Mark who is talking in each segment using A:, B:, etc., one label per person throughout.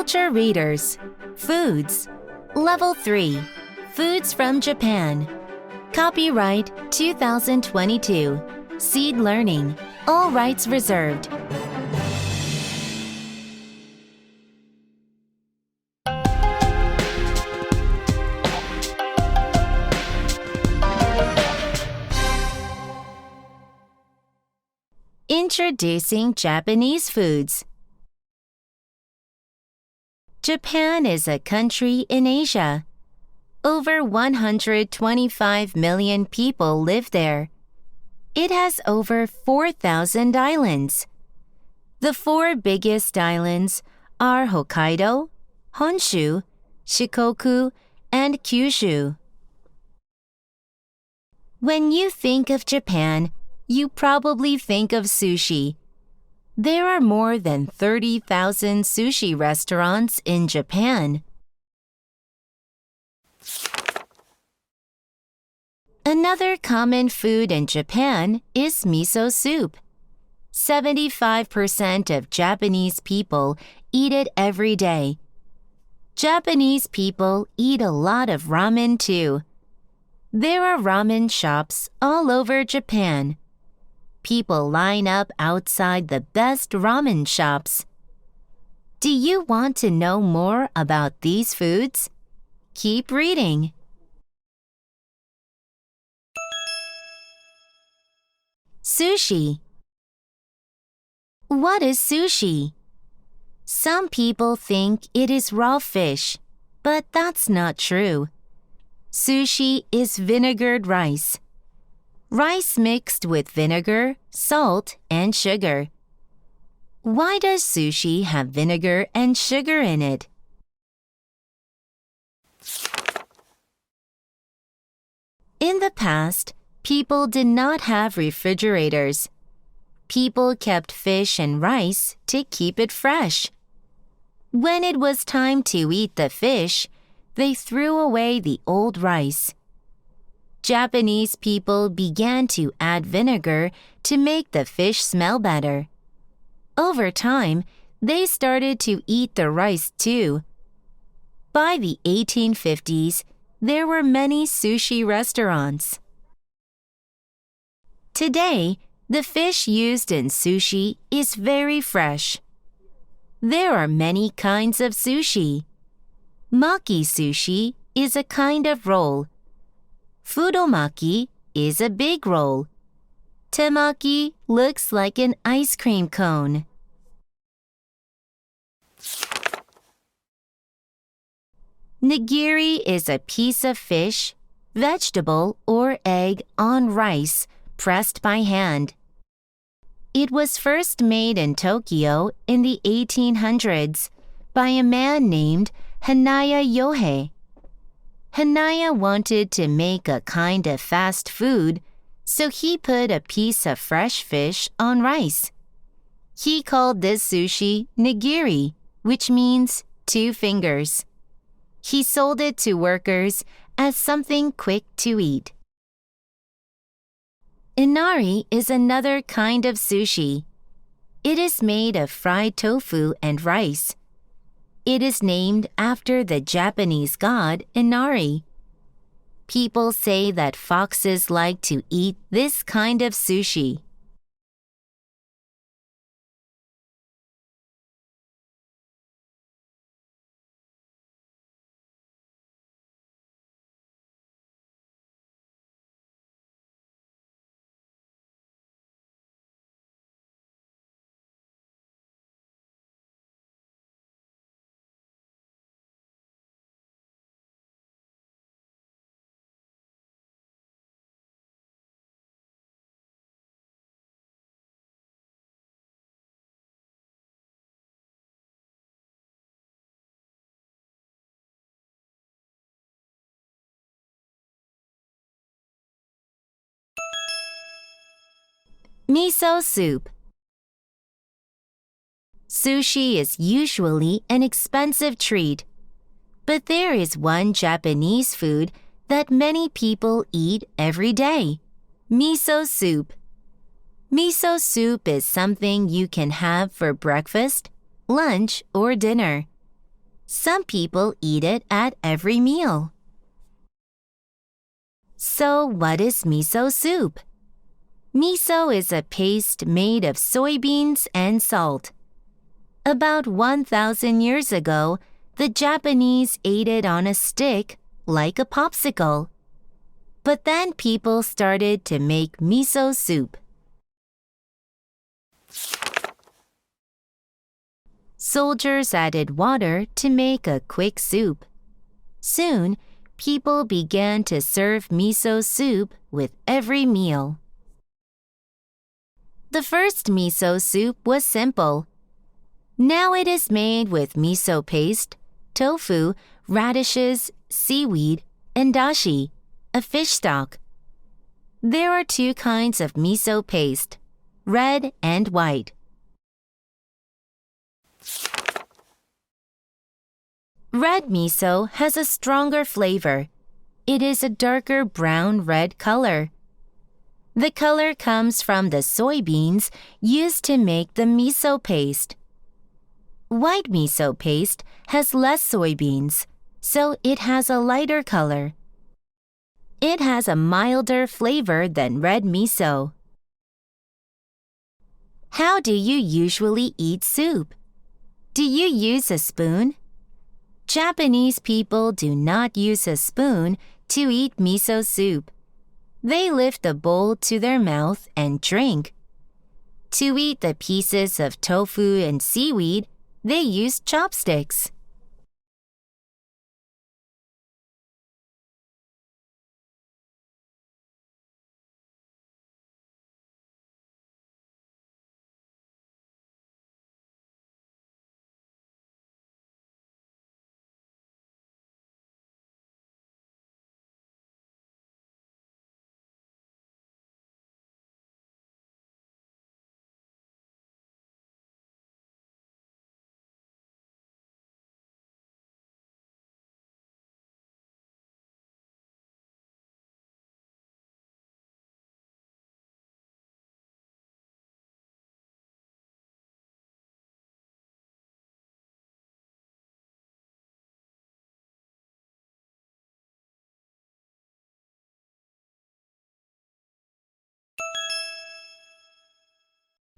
A: Culture Readers. Foods. Level 3. Foods from Japan. Copyright 2022. Seed Learning. All rights reserved. Introducing Japanese foods. Japan is a country in Asia. Over 125 million people live there. It has over 4,000 islands. The 4 biggest islands are Hokkaido, Honshu, Shikoku, and Kyushu. When you think of Japan, you probably think of sushi. There are more than 30,000 sushi restaurants in Japan. Another common food in Japan is miso soup. 75% of Japanese people eat it every day. Japanese people eat a lot of ramen too. There are ramen shops all over Japan. People line up outside the best ramen shops. Do you want to know more about these foods? Keep reading. Sushi. What is sushi? Some people think it is raw fish, but that's not true. Sushi is vinegared rice. Rice mixed with vinegar, salt, and sugar. Why does sushi have vinegar and sugar in it? In the past, people did not have refrigerators. People kept fish and rice to keep it fresh. When it was time to eat the fish, they threw away the old rice. Japanese people began to add vinegar to make the fish smell better. Over time, they started to eat the rice too. By the 1850s, there were many sushi restaurants. Today, the fish used in sushi is very fresh. There are many kinds of sushi. Maki sushi is a kind of roll. Fudomaki is a big roll. Temaki looks like an ice cream cone. Nigiri is a piece of fish, vegetable, or egg on rice pressed by hand. It was first made in Tokyo in the 1800s by a man named Hanaya Yohei. Hanaya wanted to make a kind of fast food, so he put a piece of fresh fish on rice. He called this sushi nigiri, which means 2 fingers. He sold it to workers as something quick to eat. Inari is another kind of sushi. It is made of fried tofu and rice. It is named after the Japanese god Inari. People say that foxes like to eat this kind of sushi. Miso soup. Sushi is usually an expensive treat, but there is one Japanese food that many people eat every day: miso soup. Miso soup is something you can have for breakfast, lunch, or dinner. Some people eat it at every meal. So, what is miso soup? Miso is a paste made of soybeans and salt. About 1,000 years ago, the Japanese ate it on a stick like a popsicle. But then people started to make miso soup. Soldiers added water to make a quick soup. Soon, people began to serve miso soup with every meal. The first miso soup was simple. Now it is made with miso paste, tofu, radishes, seaweed, and dashi, a fish stock. There are two kinds of miso paste, red and white. Red miso has a stronger flavor. It is a darker brown-red color. The color comes from the soybeans used to make the miso paste. White miso paste has less soybeans, so it has a lighter color. It has a milder flavor than red miso. How do you usually eat soup? Do you use a spoon? Japanese people do not use a spoon to eat miso soup. They lift a bowl to their mouth and drink. To eat the pieces of tofu and seaweed, they use chopsticks.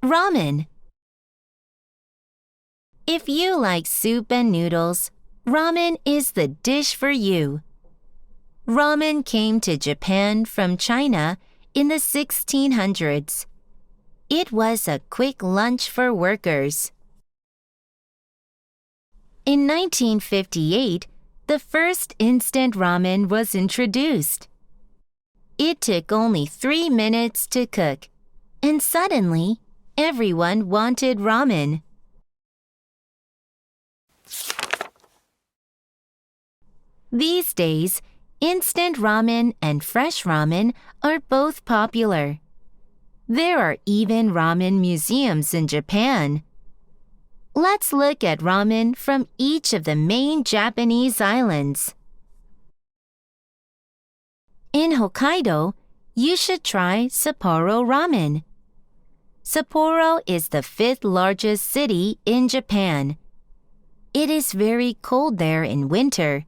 A: Ramen. If you like soup and noodles, ramen is the dish for you. Ramen came to Japan from China in the 1600s. It was a quick lunch for workers. In 1958, the first instant ramen was introduced. It took only 3 minutes to cook, and suddenly, everyone wanted ramen. These days, instant ramen and fresh ramen are both popular. There are even ramen museums in Japan. Let's look at ramen from each of the main Japanese islands. In Hokkaido, you should try Sapporo ramen. Sapporo is the 5th largest city in Japan. It is very cold there in winter.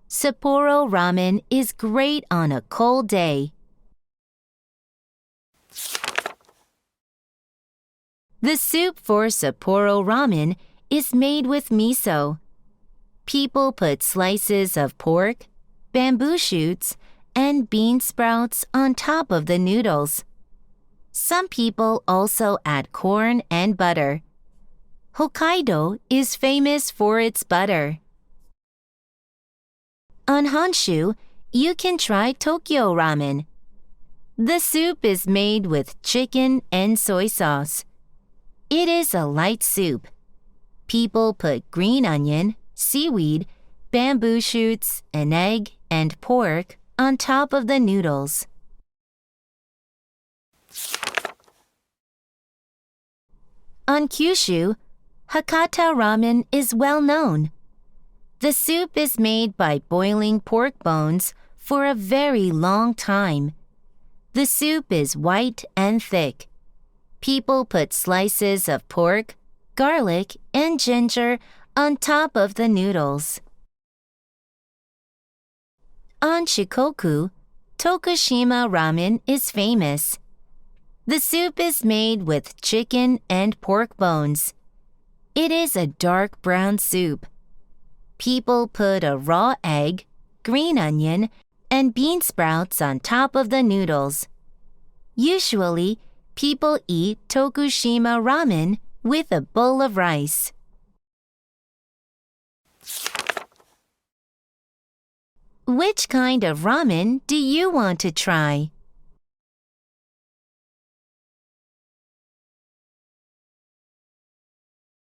A: Sapporo ramen is great on a cold day. The soup for Sapporo ramen is made with miso. People put slices of pork, bamboo shoots, and bean sprouts on top of the noodles. Some people also add corn and butter. Hokkaido is famous for its butter. On Honshu, you can try Tokyo ramen. The soup is made with chicken and soy sauce. It is a light soup. People put green onion, seaweed, bamboo shoots, an egg, and pork on top of the noodles. On Kyushu, Hakata ramen is well known. The soup is made by boiling pork bones for a very long time. The soup is white and thick. People put slices of pork, garlic, and ginger on top of the noodles. On Shikoku, Tokushima ramen is famous. The soup is made with chicken and pork bones. It is a dark brown soup. People put a raw egg, green onion, and bean sprouts on top of the noodles. Usually, people eat Tokushima ramen with a bowl of rice. Which kind of ramen do you want to try?